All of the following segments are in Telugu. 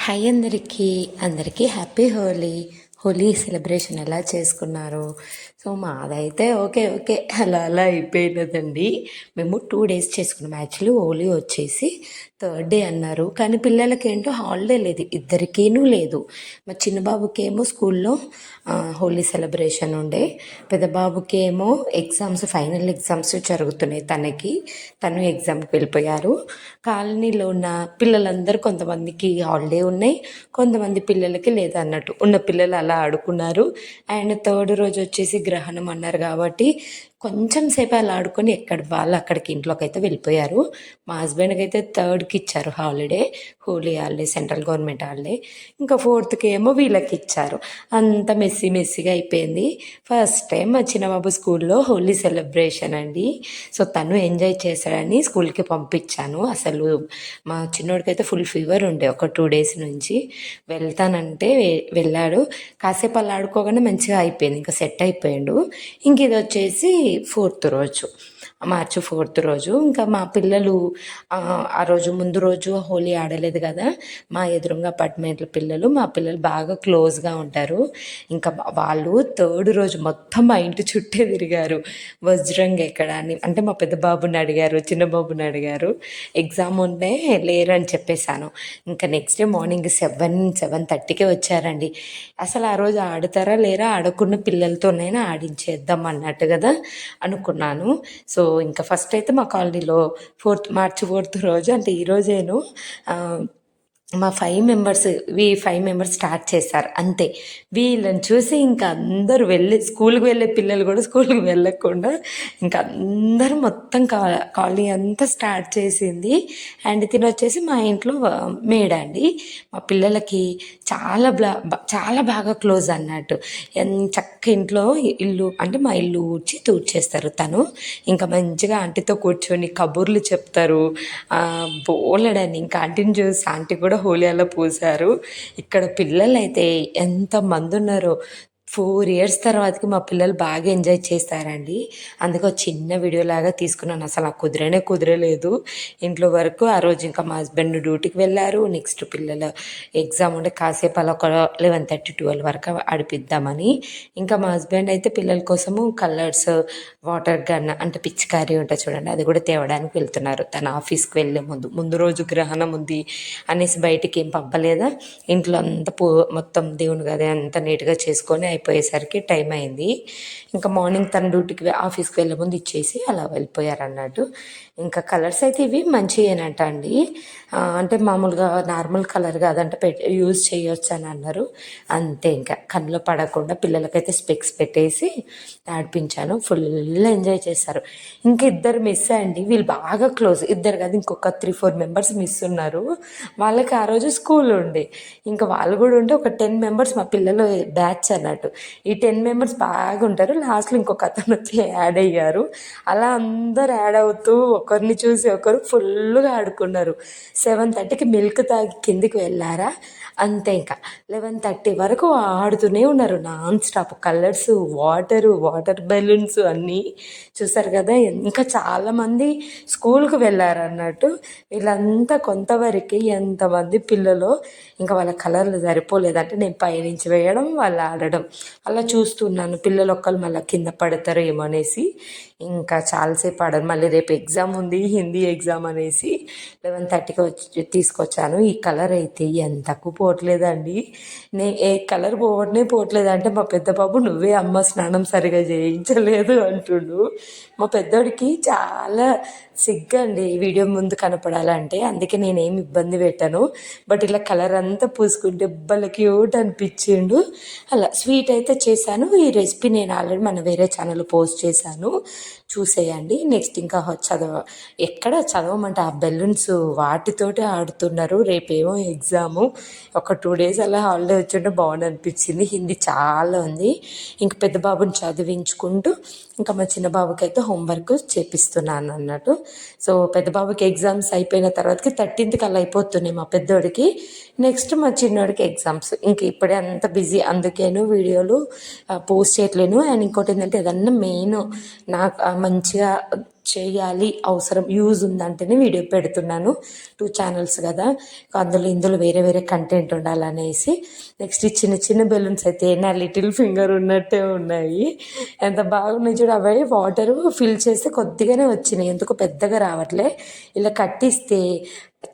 హాయ్ అందరికీ హ్యాపీ హోలీ సెలబ్రేషన్ ఎలా చేసుకున్నారు? సో మాదైతే ఓకే అలా అయిపోయినదండి. మేము 2 days చేసుకున్నాం. యాక్చువల్లీ హోలీ వచ్చేసి థర్డ్ డే అన్నారు, కానీ పిల్లలకి ఏంటో హాలిడే లేదు, ఇద్దరికీనూ లేదు. మా చిన్న బాబుకి ఏమో స్కూల్లో హోలీ సెలబ్రేషన్ ఉండే, పెద్ద బాబుకి ఏమో ఎగ్జామ్స్, ఫైనల్ ఎగ్జామ్స్ జరుగుతున్నాయి. తను ఎగ్జామ్కి వెళ్ళిపోయారు. కాలనీలో ఉన్న పిల్లలందరూ కొంతమందికి హాలిడే ఉన్నాయి, కొంతమంది పిల్లలకి లేదన్నట్టు. ఉన్న పిల్లలు అలా ఆడుకున్నారు. అండ్ థర్డ్ రోజు వచ్చేసి గ్రహణం అన్నారు కాబట్టి కొంచెం సేపు అలా ఆడుకొని వాళ్ళు అక్కడికి ఇంట్లోకి అయితే వెళ్ళిపోయారు. మా హస్బెండ్కి అయితే థర్డ్కి ఇచ్చారు holiday, Holi holiday, central government holiday. ఇంకా ఫోర్త్కి ఏమో వీళ్ళకి ఇచ్చారు. అంత మెస్సీగా అయిపోయింది. ఫస్ట్ టైం మా చిన్నబాబు స్కూల్లో హోలీ సెలబ్రేషన్ అండి. సో తను ఎంజాయ్ చేశాడని స్కూల్కి పంపించాను. అసలు మా చిన్నోడికైతే ఫుల్ ఫీవర్ ఉండే ఒక 2 days నుంచి. వెళ్తానంటే వెళ్ళాడు. కాసేపు అలా ఆడుకోగానే మంచిగా అయిపోయింది, ఇంకా సెట్ అయిపోయాడు. ఇంక ఇది వచ్చేసి మార్చి 4th రోజు. ఇంకా మా పిల్లలు ఆ రోజు ముందు రోజు హోలీ ఆడలేదు కదా, మా ఎదురుగా అపార్ట్మెంట్ల మా పిల్లలు బాగా క్లోజ్గా ఉంటారు. ఇంకా వాళ్ళు థర్డ్ రోజు మొత్తం మా ఇంటి చుట్టే తిరిగారు. వజ్రంగ్ ఎక్కడ అని అంటే మా పెద్ద బాబుని అడిగారు, చిన్న బాబుని అడిగారు. ఎగ్జామ్ ఉంటే లేరని చెప్పేశాను. ఇంకా నెక్స్ట్ డే మార్నింగ్ 7:30కే వచ్చారండి. అసలు ఆ రోజు ఆడుతారా లేరా, ఆడుకున్న పిల్లలతోనైనా ఆడించేద్దాం అన్నట్టు కదా అనుకున్నాను. సో ఇంకా ఫస్ట్ అయితే మా కాలనీలో మార్చి 4th రోజు అంటే ఈరోజేను మా 5 మెంబర్స్ స్టార్ట్ చేశారు అంతే. వీళ్ళని చూసి ఇంకా అందరూ స్కూల్కి వెళ్ళే పిల్లలు కూడా స్కూల్కి వెళ్ళకుండా ఇంకా అందరూ మొత్తం కాలనీ అంతా స్టార్ట్ చేసింది. అండ్ తిని వచ్చేసి మా ఇంట్లో మేడ అండి. మా పిల్లలకి చాలా బాగా క్లోజ్ అన్నట్టు. చక్క ఇంట్లో ఇల్లు అంటే మా ఇల్లు తూడ్చేస్తారు తను. ఇంకా మంచిగా ఆంటీతో కూర్చొని కబుర్లు చెప్తారు బోలెడని. ఇంకా ఆంటీని చూసి ఆంటీ కూడా హోలీ అలా పూసారు. ఇక్కడ పిల్లలు అయితే ఎంతమంది ఉన్నారో. 4 years తర్వాతకి మా పిల్లలు బాగా ఎంజాయ్ చేస్తారండి. అందుకే ఒక చిన్న వీడియో లాగా తీసుకున్నాను. అసలు నాకు కుదరలేదు ఇంట్లో వరకు. ఆ రోజు ఇంకా మా హస్బెండ్ డ్యూటీకి వెళ్ళారు. నెక్స్ట్ పిల్లల ఎగ్జామ్ ఉంటే కాసేపు అలా ఒక 11:30-12 వరకు ఆడిపిద్దామని. ఇంకా మా హస్బెండ్ అయితే పిల్లల కోసము కలర్స్, వాటర్ గన్ అంటే పిచ్చికారీ ఉంటుంది చూడండి, అది కూడా తేవడానికి వెళ్తున్నారు. తన ఆఫీస్కి వెళ్ళే ముందు రోజు గ్రహణం ఉంది అనేసి బయటికి ఏం పంపలేదా. ఇంట్లో అంతా మొత్తం దేవుని గది అంతా నీట్గా చేసుకొని అయిపోయేసరికి టైం అయింది. ఇంకా మార్నింగ్ తన డ్యూటీకి ఆఫీస్కి వెళ్ళే ముందు ఇచ్చేసి అలా వెళ్ళిపోయారు అన్నట్టు. ఇంకా కలర్స్ అయితే ఇవి మంచివేనంట అండి. అంటే మామూలుగా నార్మల్ కలర్ కాదంటే యూజ్ చేయొచ్చు అని అన్నారు. అంతే, ఇంకా కళ్ళలో పడకుండా పిల్లలకైతే స్పెక్స్ పెట్టేసి ఆడిపించాను. ఫుల్ ఎంజాయ్ చేశారు. ఇంకా ఇద్దరు మిస్ అండి, వీళ్ళు బాగా క్లోజ్. ఇద్దరు కాదు, ఇంకొక 3-4 members మిస్ ఉన్నారు. వాళ్ళకి ఆ రోజు స్కూల్ ఉండే, ఇంకా వాళ్ళు కూడా ఉంటే ఒక 10 members మా పిల్లలు బ్యాచ్ అన్నట్టు. ఈ 10 members బాగా ఉంటారు. లాస్ట్లో ఇంకొక అతను వచ్చి యాడ్ అయ్యారు. అలా అందరు యాడ్ అవుతూ ఒకరిని చూసి ఒకరు ఫుల్గా ఆడుకున్నారు. 7:30కి మిల్క్ తాగి కిందికి వెళ్ళారా, అంతే. ఇంకా 11:30 వరకు ఆడుతూనే ఉన్నారు non stop. Colours, water balloons అన్నీ చూసారు కదా. ఇంకా చాలామంది స్కూల్కి వెళ్ళారు అన్నట్టు. వీళ్ళంతా కొంతవరకు ఎంతమంది పిల్లలు, ఇంకా వాళ్ళ కలర్లు సరిపోలేదంటే నేను పైనుంచి వేయడం, వాళ్ళు ఆడడం అలా చూస్తున్నాను. పిల్లలు ఒక్కరు మళ్ళీ కింద పడతారు ఏమనేసి ఇంకా చాలాసేపు ఆడారు. మళ్ళీ రేపు ఎగ్జామ్ ఉంది, హిందీ ఎగ్జామ్ అనేసి 11:30కి తీసుకొచ్చాను. ఈ కలర్ అయితే ఎంతకు పోవట్లేదండి. ఏ కలర్ పోవట్లేదు అంటే మా పెద్ద బాబు నువ్వే అమ్మ స్నానం సరిగా చేయించలేదు అంటుండు. మా పెద్దోడికి చాలా సిగ్గండి వీడియో ముందు కనపడాలంటే, అందుకే నేనేమి ఇబ్బంది పెట్టాను. బట్ ఇలా కలర్ అంతా పూసుకుంటే భలే క్యూట్ అనిపించిండు. అలా స్వీట్ అయితే చేశాను. ఈ రెసిపీ నేను ఆల్రెడీ మన వేరే ఛానల్లో పోస్ట్ చేశాను, చూసేయండి. నెక్స్ట్ ఇంకా ఎక్కడ చదవమంటే ఆ బెలూన్స్ వాటితోటే ఆడుతున్నారు. రేపేమో ఎగ్జాము, ఒక 2 days అలా హాలిడే వచ్చింటే బాగుంది అనిపించింది. హిందీ చాలా ఉంది. ఇంక పెద్ద బాబుని చదివించుకుంటూ ఇంకా మా చిన్న బాబుకి అయితే హోంవర్క్ చేపిస్తున్నాను అన్నట్టు. సో పెద్ద బాబుకి ఎగ్జామ్స్ అయిపోయిన తర్వాతకి 13th అలా అయిపోతున్నాయి మా పెద్దోడికి. నెక్స్ట్ మా చిన్నోడికి ఎగ్జామ్స్. ఇంక ఇప్పుడే అంత బిజీ, అందుకేను వీడియోలు పోస్ట్ చేయట్లేను. అండ్ ఇంకోటి ఏంటంటే ఏదన్నా మెయిన్ మంచిగా చేయాలి, అవసరం యూజ్ ఉందంటేనే వీడియో పెడుతున్నాను. 2 ఛానల్స్ కదా, ఇందులో వేరే వేరే కంటెంట్ ఉండాలనేసి. నెక్స్ట్ ఈ చిన్న చిన్న బెలూన్స్ అయితే నా లిటిల్ ఫింగర్ ఉన్నట్టే ఉన్నాయి. ఎంత బాగున్నాయి చూడు. అవి వాటర్ ఫిల్ చేస్తే కొద్దిగానే వచ్చినాయి, ఎందుకు పెద్దగా రావట్లే. ఇలా కట్టిస్తే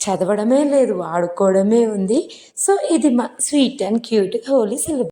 చదవడమే లేదు, ఆడుకోవడమే ఉంది. సో ఇది మా sweet and cute Holi celebration.